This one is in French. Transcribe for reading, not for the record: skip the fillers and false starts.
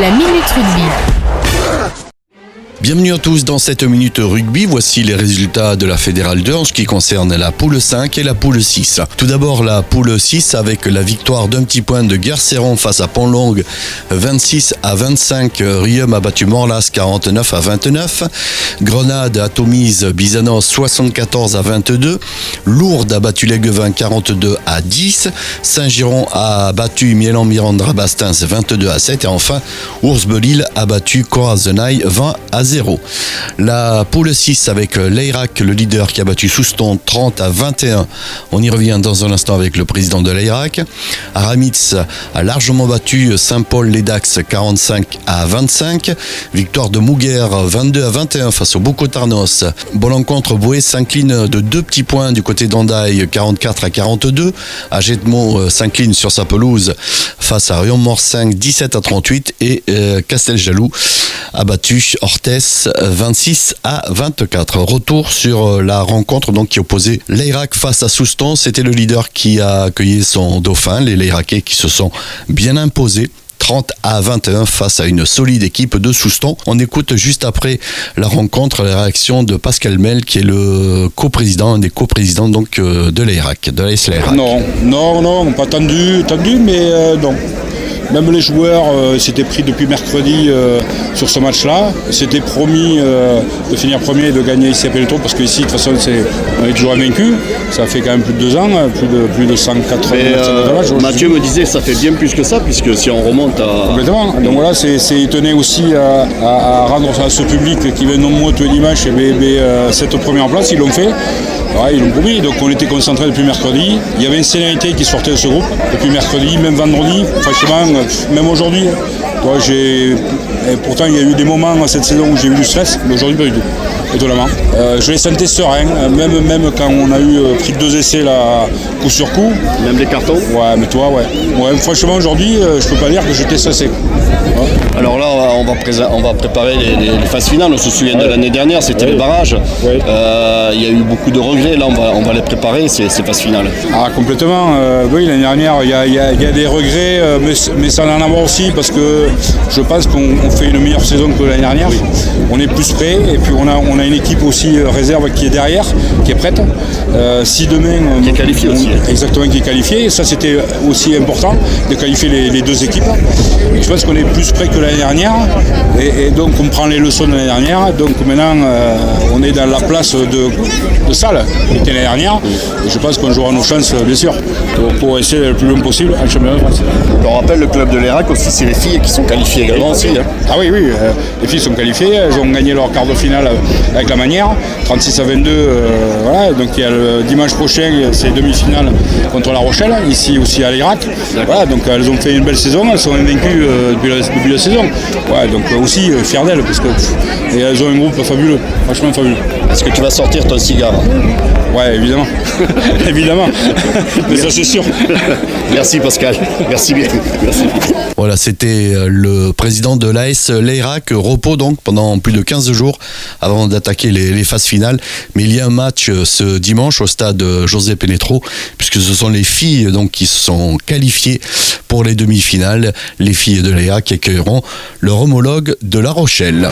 La Minute Rugby. Bienvenue à tous dans cette minute rugby. Voici les résultats de la Fédérale 2 en ce qui concerne la poule 5 et la poule 6. Tout d'abord la poule 6 avec la victoire d'un petit point de Guerceron face à Pont-Longue 26-25. Riom a battu Morlas 49-29. Grenade atomise Bizanos 74-22. Lourdes a battu Léguevin 42-10. Saint-Giron a battu Miélan-Mirande Rabastins 22-7. Et enfin, Ours-Belil a battu Corazenaille 20-0. La poule 6 avec l'Eyrac, le leader qui a battu Souston 30-21. On y revient dans un instant avec le président de l'Eyrac. Aramitz a largement battu Saint-Paul-les-Dax 45-25. Victoire de Mouguer 22-21 face au Bocco-Tarnos. Bon-Encontre Boué s'incline de 2 petits points du côté d'Andaille 44-42. Agetmo s'incline sur sa pelouse face à Riom-Morcinq 17-38 et Casteljaloux a battu Orthez 26-24. Retour sur la rencontre donc qui opposait l'Eyrac face à Souston. C'était le leader qui a accueilli son dauphin, les Leyracais qui se sont bien imposés 30-21 face à une solide équipe de Souston. On écoute juste après la rencontre la réaction de Pascal Mel qui est le coprésident, un des coprésidents donc de l'Eyrac, de l'AS L'Eyrac. Non, pas tendu, mais non. Même les joueurs s'étaient pris depuis mercredi sur ce match-là. C'était promis de finir premier et de gagner ici à Pélétron parce qu'ici, de toute façon, on est toujours invaincu. Ça fait quand même plus de 2 ans, plus de 180 matchs. Mathieu me disait que ça fait bien plus que ça, puisque si on remonte à... Complètement. Donc voilà, il tenait aussi à rendre à ce public qui vient nombreux tous les dimanches cette première place. Ils l'ont fait. Ouais, ils l'ont promis, donc on était concentrés depuis mercredi. Il y avait une sérénité qui sortait de ce groupe depuis mercredi, même vendredi, franchement, même aujourd'hui. Pourtant, il y a eu des moments cette saison où j'ai eu du stress, mais aujourd'hui, pas du tout, étonnamment. Je les sentais sereins, même quand on a pris 2 essais là, coup sur coup. Même des cartons. Ouais, mais toi, ouais. Franchement, aujourd'hui, je peux pas dire que j'étais stressé. Ouais. Alors là, on va préparer les phases finales. On se souvient de l'année dernière, c'était les barrages. Ouais. Il y a eu beaucoup de regrets. Là, on va les préparer, ces phases finales. Ah, complètement. Oui, l'année dernière, il y a des regrets, mais ça en a aussi parce que je pense qu'on fait une meilleure saison que l'année dernière. Oui. On est plus prêt et puis on a une équipe aussi réserve qui est derrière, qui est prête. Si demain... Qui est qualifiée aussi. Exactement, qui est qualifiée. Ça, c'était aussi important de qualifier les 2 équipes. Et je pense qu'on est plus prêt que l'année dernière et donc on prend les leçons de l'année dernière. Donc maintenant, on est dans la place de salle qui était l'année dernière. Et je pense qu'on jouera nos chances, bien sûr, pour essayer le plus long possible en championnat de France. On rappelle le club de l'Eyrac aussi, c'est les filles qui sont qualifiées également aussi. Hein. Ah oui, les filles sont qualifiées, elles ont gagné leur quart de finale avec la manière, 36-22, voilà, donc il y a le dimanche prochain, c'est demi-finale contre La Rochelle, ici aussi à l'Eyrac. Voilà, donc elles ont fait une belle saison, elles sont invaincues depuis la saison. Ouais, donc aussi fier d'elles, parce que et elles ont un groupe fabuleux, franchement fabuleux. Est-ce que tu vas sortir ton cigare? Ouais, évidemment. Évidemment. Mais ça, c'est sûr. Merci Pascal. Merci bien. Merci. Voilà, c'était le président de l'AS L'Eyrac. Repos donc pendant plus de 15 jours avant d'attaquer les phases finales. Mais il y a un match ce dimanche au stade José Pénétro, puisque ce sont les filles donc qui se sont qualifiées pour les demi-finales. Les filles de l'Eyrac qui accueilleront leur homologue de La Rochelle.